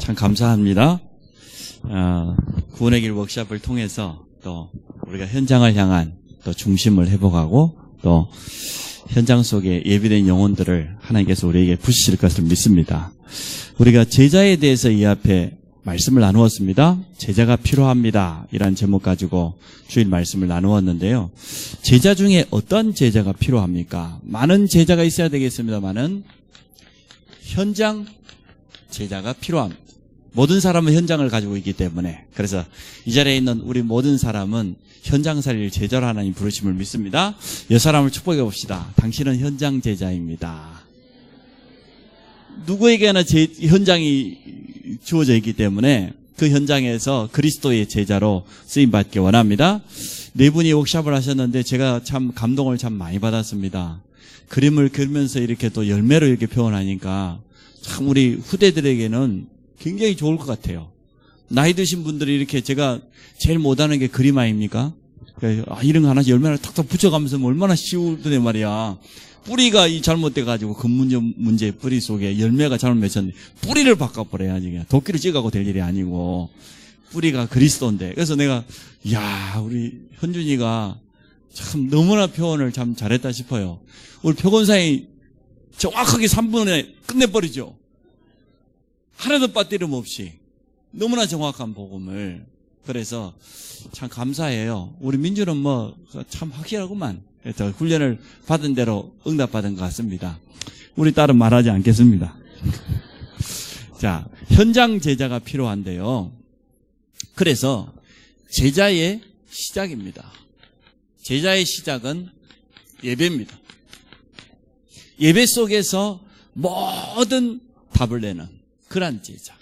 참 감사합니다. 구원의 길 워크숍을 통해서 또 우리가 현장을 향한 또 중심을 회복하고 또 현장 속에 예비된 영혼들을 하나님께서 우리에게 부시실 것을 믿습니다. 우리가 제자에 대해서 이 앞에 말씀을 나누었습니다. 제자가 필요합니다. 이란 제목 가지고 주일 말씀을 나누었는데요. 제자 중에 어떤 제자가 필요합니까? 많은 제자가 있어야 되겠습니다만은 현장 제자가 필요합니다. 모든 사람은 현장을 가지고 있기 때문에 그래서 이 자리에 있는 우리 모든 사람은 현장 살릴 제자로 하나님 부르심을 믿습니다. 이 사람을 축복해 봅시다. 당신은 현장 제자입니다. 누구에게나 현장이 주어져 있기 때문에 그 현장에서 그리스도의 제자로 쓰임받기 원합니다. 네 분이 워크숍을 하셨는데 제가 참 감동을 참 많이 받았습니다. 그림을 그리면서 이렇게 또 열매로 이렇게 표현하니까 참 우리 후대들에게는 굉장히 좋을 것 같아요. 나이 드신 분들이 이렇게 제가 제일 못하는 게 그림 아닙니까? 이런 거 하나씩 열매를 탁탁 붙여가면서 얼마나 쉬우더니 말이야. 뿌리가 잘못돼가지고 그 문제의 뿌리 속에 열매가 잘못 맺혔는데 뿌리를 바꿔버려야지. 그냥 도끼를 찍어가고 될 일이 아니고 뿌리가 그리스도인데. 그래서 내가 우리 현준이가 참 너무나 표현을 참 잘했다 싶어요. 우리 표건사에 정확하게 3분에 끝내버리죠. 하나도 빠뜨림 없이 너무나 정확한 복음을. 그래서 참 감사해요. 우리 민주는 참 확실하구만. 훈련을 받은 대로 응답받은 것 같습니다. 우리 딸은 말하지 않겠습니다. 자, 현장 제자가 필요한데요. 그래서 제자의 시작입니다. 제자의 시작은 예배입니다. 예배 속에서 모든 답을 내는 그런 제자.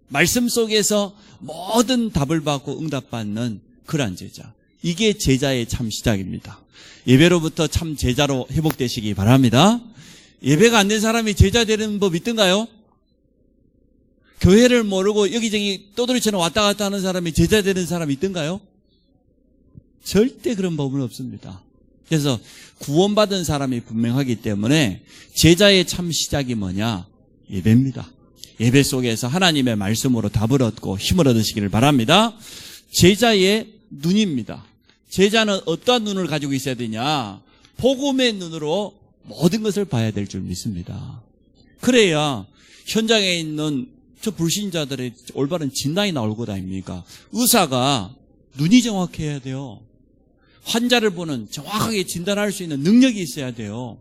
말씀 속에서 모든 답을 받고 응답받는 그런 제자. 이게 제자의 참 시작입니다. 예배로부터 참 제자로 회복되시기 바랍니다. 예배가 안 된 사람이 제자 되는 법 있던가요? 교회를 모르고 여기저기 떠돌이처럼 왔다 갔다 하는 사람이 제자 되는 사람이 있던가요? 절대 그런 법은 없습니다. 그래서 구원받은 사람이 분명하기 때문에 제자의 참 시작이 뭐냐? 예배입니다. 예배 속에서 하나님의 말씀으로 답을 얻고 힘을 얻으시기를 바랍니다. 제자의 눈입니다. 제자는 어떠한 눈을 가지고 있어야 되냐? 복음의 눈으로 모든 것을 봐야 될 줄 믿습니다. 그래야 현장에 있는 저 불신자들의 올바른 진단이 나올 것 아닙니까? 의사가 눈이 정확해야 돼요. 환자를 보는 정확하게 진단할 수 있는 능력이 있어야 돼요.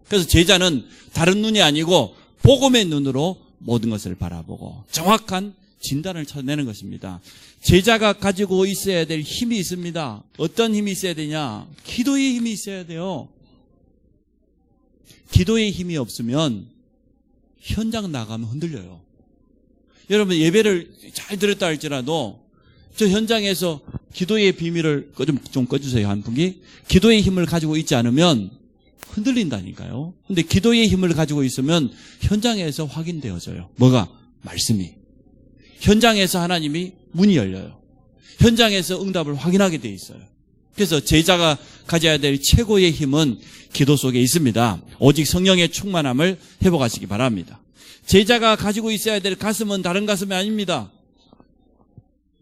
그래서 제자는 다른 눈이 아니고 복음의 눈으로 모든 것을 바라보고 정확한 진단을 찾아내는 것입니다. 제자가 가지고 있어야 될 힘이 있습니다. 어떤 힘이 있어야 되냐? 기도의 힘이 있어야 돼요. 기도의 힘이 없으면 현장 나가면 흔들려요. 여러분 예배를 잘 들었다 할지라도 저 현장에서 기도의 비밀을 좀 꺼주세요. 한 분이. 기도의 힘을 가지고 있지 않으면 흔들린다니까요. 근데 기도의 힘을 가지고 있으면 현장에서 확인되어져요. 뭐가? 말씀이. 현장에서 하나님이 문이 열려요. 현장에서 응답을 확인하게 돼 있어요. 그래서 제자가 가져야 될 최고의 힘은 기도 속에 있습니다. 오직 성령의 충만함을 회복하시기 바랍니다. 제자가 가지고 있어야 될 가슴은 다른 가슴이 아닙니다.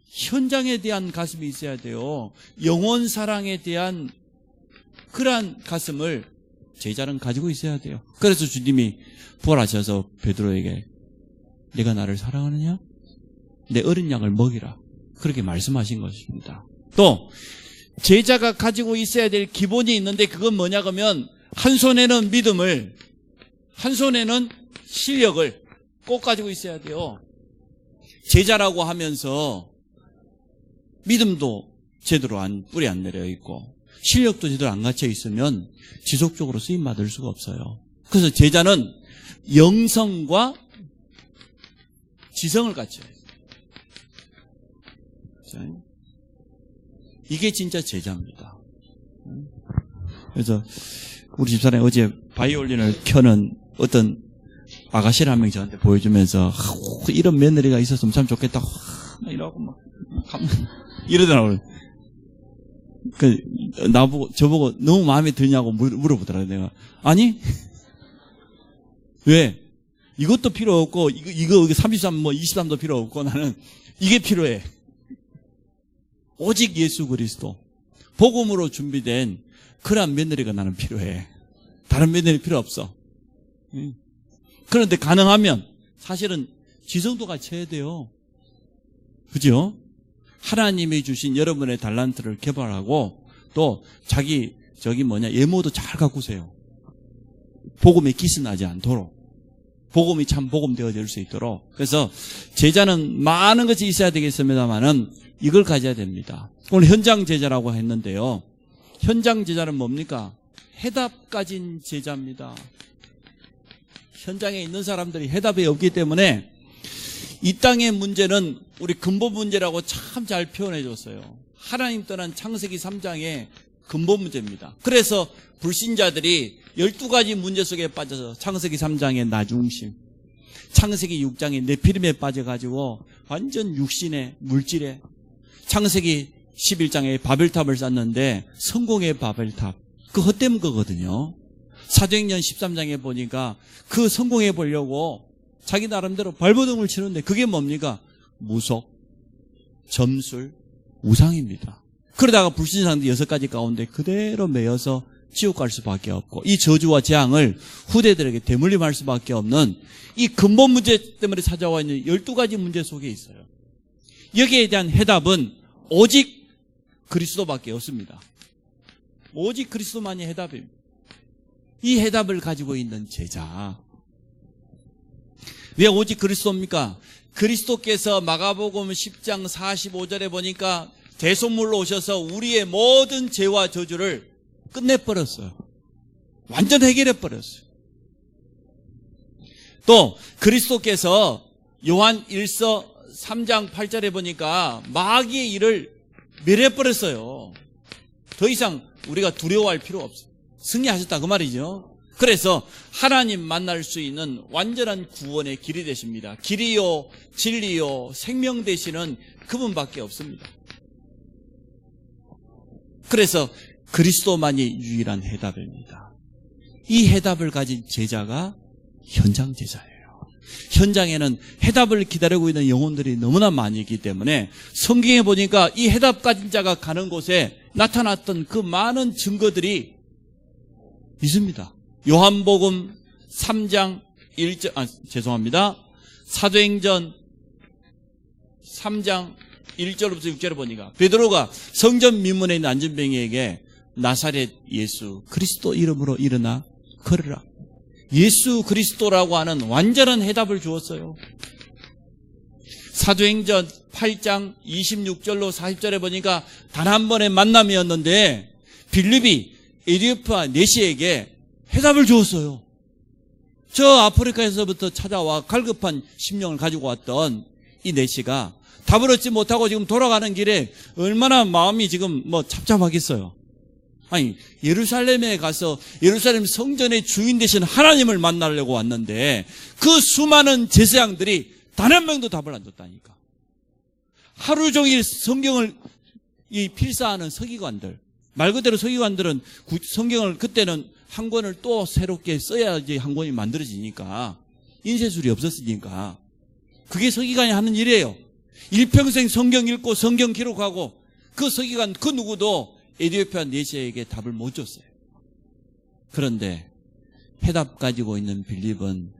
현장에 대한 가슴이 있어야 돼요. 영혼 사랑에 대한 그러한 가슴을 제자는 가지고 있어야 돼요. 그래서 주님이 부활하셔서 베드로에게 내가 나를 사랑하느냐? 내 어린 양을 먹이라. 그렇게 말씀하신 것입니다. 또 제자가 가지고 있어야 될 기본이 있는데 그건 뭐냐 그러면 한 손에는 믿음을, 한 손에는 실력을 꼭 가지고 있어야 돼요. 제자라고 하면서 믿음도 제대로 뿌리 안 내려 있고 실력도 제대로 안 갇혀 있으면 지속적으로 쓰임 받을 수가 없어요. 그래서 제자는 영성과 지성을 갖춰야 해요. 이게 진짜 제자입니다. 그래서 우리 집사람이 어제 바이올린을 켜는 어떤 아가씨를 한 명 저한테 보여주면서 이런 며느리가 있었으면 참 좋겠다 이러고 막 이러더라고요. 저보고 너무 마음에 드냐고 물어보더라고요. 내가 아니 왜? 이것도 필요 없고, 이거 33, 23도 필요 없고, 나는 이게 필요해. 오직 예수 그리스도. 복음으로 준비된 그러한 며느리가 나는 필요해. 다른 며느리 필요 없어. 그런데 가능하면 사실은 지성도가 쳐야 돼요. 그죠? 하나님이 주신 여러분의 달란트를 개발하고 또 자기 예모도 잘 가꾸세요. 복음에 기스나지 않도록. 복음이 참 복음 되어질 수 있도록. 그래서 제자는 많은 것이 있어야 되겠습니다만은 이걸 가져야 됩니다. 오늘 현장 제자라고 했는데요. 현장 제자는 뭡니까? 해답 가진 제자입니다. 현장에 있는 사람들이 해답이 없기 때문에 이 땅의 문제는 우리 근본 문제라고 참 잘 표현해 줬어요. 하나님 떠난 창세기 3장의 근본 문제입니다. 그래서 불신자들이 12가지 문제 속에 빠져서 창세기 3장의 나중심, 창세기 6장의 네피림에 빠져가지고 완전 육신의 물질에, 창세기 11장에 바벨탑을 쌓는데 성공의 바벨탑, 그 헛된 거거든요. 사도행전 13장에 보니까 그 성공해 보려고 자기 나름대로 발버둥을 치는데 그게 뭡니까? 무속, 점술, 우상입니다. 그러다가 불신자들 6가지 가운데 그대로 매여서 지옥 갈 수밖에 없고 이 저주와 재앙을 후대들에게 대물림할 수밖에 없는 이 근본 문제 때문에 찾아와 있는 12가지 문제 속에 있어요. 여기에 대한 해답은 오직 그리스도밖에 없습니다. 오직 그리스도만이 해답입니다. 이 해답을 가지고 있는 제자. 왜 오직 그리스도입니까? 그리스도께서 마가복음 10장 45절에 보니까 대속물로 오셔서 우리의 모든 죄와 저주를 끝내버렸어요. 완전 해결해버렸어요. 또 그리스도께서 요한 1서 3장 8절에 보니까 마귀의 일을 멸해버렸어요. 더 이상 우리가 두려워할 필요 없어요. 승리하셨다 그 말이죠. 그래서 하나님 만날 수 있는 완전한 구원의 길이 되십니다. 길이요 진리요 생명 되시는 그분밖에 없습니다. 그래서 그리스도만이 유일한 해답입니다. 이 해답을 가진 제자가 현장 제자예요. 현장에는 해답을 기다리고 있는 영혼들이 너무나 많이 있기 때문에 성경에 보니까 이 해답 가진 자가 가는 곳에 나타났던 그 많은 증거들이 있습니다. 요한복음 3장 1절, 사도행전 3장 1절부터 6절을 보니까 베드로가 성전 미문에 있는 안전뱅이에게 나사렛 예수 그리스도 이름으로 일어나 걸으라. 예수 그리스도라고 하는 완전한 해답을 주었어요. 사도행전 8장 26절로 40절에 보니까 단 한 번의 만남이었는데 빌립이 에디오피아 내시에게 해답을 주었어요. 저 아프리카에서부터 찾아와 갈급한 심령을 가지고 왔던 이 내시가 답을 얻지 못하고 지금 돌아가는 길에 얼마나 마음이 지금 찹찹하겠어요. 아니, 예루살렘에 가서 예루살렘 성전의 주인 되신 하나님을 만나려고 왔는데 그 수많은 제사장들이 단 한 명도 답을 안 줬다니까. 하루 종일 성경을 필사하는 서기관들, 말 그대로 서기관들은 성경을 그때는 한 권을 또 새롭게 써야지 한 권이 만들어지니까 인쇄술이 없었으니까 그게 서기관이 하는 일이에요. 일평생 성경 읽고 성경 기록하고 그 서기관 그 누구도 에디오피아 내시에게 답을 못 줬어요. 그런데 해답 가지고 있는 빌립은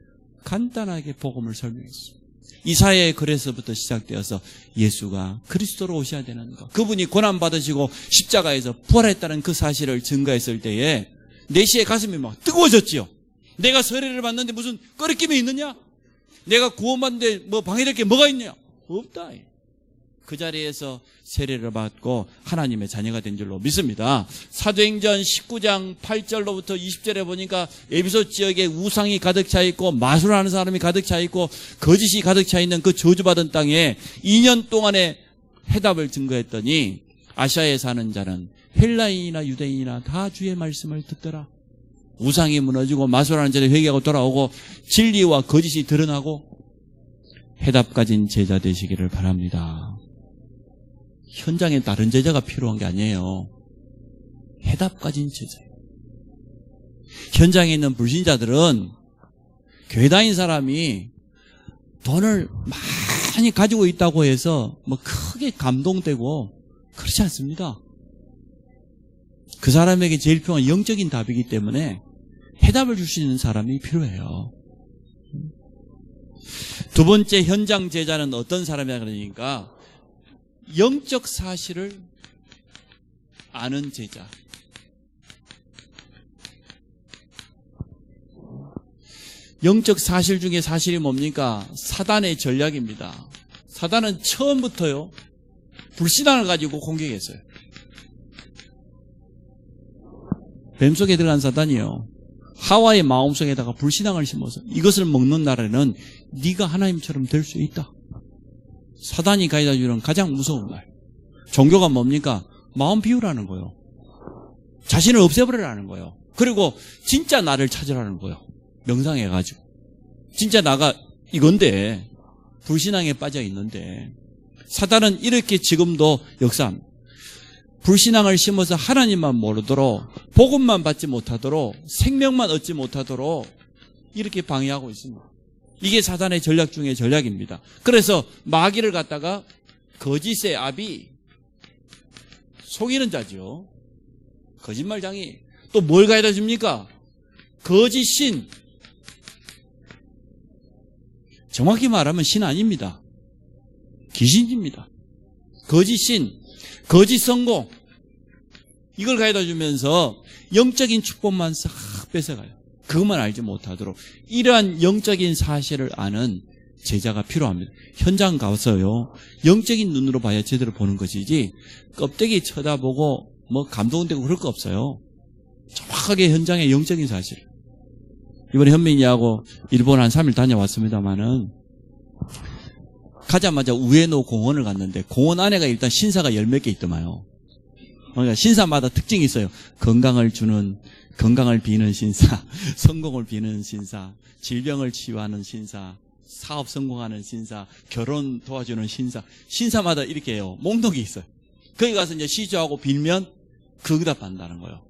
간단하게 복음을 설명했어요. 이사야의 글에서부터 시작되어서 예수가 그리스도로 오셔야 되는 것, 그분이 고난받으시고 십자가에서 부활했다는 그 사실을 증거했을 때에 내시의 가슴이 막 뜨거워졌지요. 내가 세례를 받는데 무슨 꺼리낌이 있느냐? 내가 구원받는데 방해될 게 뭐가 있냐? 없다. 그 자리에서 세례를 받고 하나님의 자녀가 된 줄로 믿습니다. 사도행전 19장 8절로부터 20절에 보니까 에베소 지역에 우상이 가득 차 있고 마술하는 사람이 가득 차 있고 거짓이 가득 차 있는 그 저주받은 땅에 2년 동안의 해답을 증거했더니 아시아에 사는 자는 헬라인이나 유대인이나 다 주의 말씀을 듣더라. 우상이 무너지고 마술하는 자들이 회개하고 돌아오고 진리와 거짓이 드러나고 해답 가진 제자 되시기를 바랍니다. 현장에 다른 제자가 필요한 게 아니에요. 해답 가진 제자예요. 현장에 있는 불신자들은 교회 다닌 사람이 돈을 많이 가지고 있다고 해서 뭐 크게 감동되고 그렇지 않습니다. 그 사람에게 제일 필요한 영적인 답이기 때문에 해답을 줄 수 있는 사람이 필요해요. 두 번째 현장 제자는 어떤 사람이냐 그러니까 영적 사실을 아는 제자. 영적 사실 중에 사실이 뭡니까? 사단의 전략입니다. 사단은 처음부터요, 불신앙을 가지고 공격했어요. 뱀 속에 들어간 사단이요, 하와의 마음속에다가 불신앙을 심어서 이것을 먹는 날에는 네가 하나님처럼 될 수 있다. 사단이 가져다 주는 가장 무서운 말. 종교가 뭡니까? 마음 비우라는 거예요. 자신을 없애버리라는 거예요. 그리고 진짜 나를 찾으라는 거예요. 명상해가지고. 진짜 나가 이건데, 불신앙에 빠져 있는데, 사단은 이렇게 지금도 역사합니다. 불신앙을 심어서 하나님만 모르도록, 복음만 받지 못하도록, 생명만 얻지 못하도록 이렇게 방해하고 있습니다. 이게 사단의 전략 중에 전략입니다. 그래서 마귀를 갖다가 거짓의 압이, 속이는 자죠. 거짓말장이. 또 뭘 가져다 줍니까? 거짓 신. 정확히 말하면 신 아닙니다. 귀신입니다. 거짓 신, 거짓 성공. 이걸 가져다 주면서 영적인 축복만 싹 뺏어가요. 그것만 알지 못하도록. 이러한 영적인 사실을 아는 제자가 필요합니다. 현장 가서요, 영적인 눈으로 봐야 제대로 보는 것이지 껍데기 쳐다보고 뭐 감동되고 그럴 거 없어요. 정확하게 현장의 영적인 사실. 이번에 현민이하고 일본 한 3일 다녀왔습니다만은, 가자마자 우에노 공원을 갔는데 공원 안에가 일단 신사가 10몇 개 있더만요. 그러니까 신사마다 특징이 있어요. 건강을 비는 신사, 성공을 비는 신사, 질병을 치유하는 신사, 사업 성공하는 신사, 결혼 도와주는 신사. 신사마다 이렇게 해요. 목록이 있어요. 거기 가서 이제 시주하고 빌면 그 응답한다는 거예요.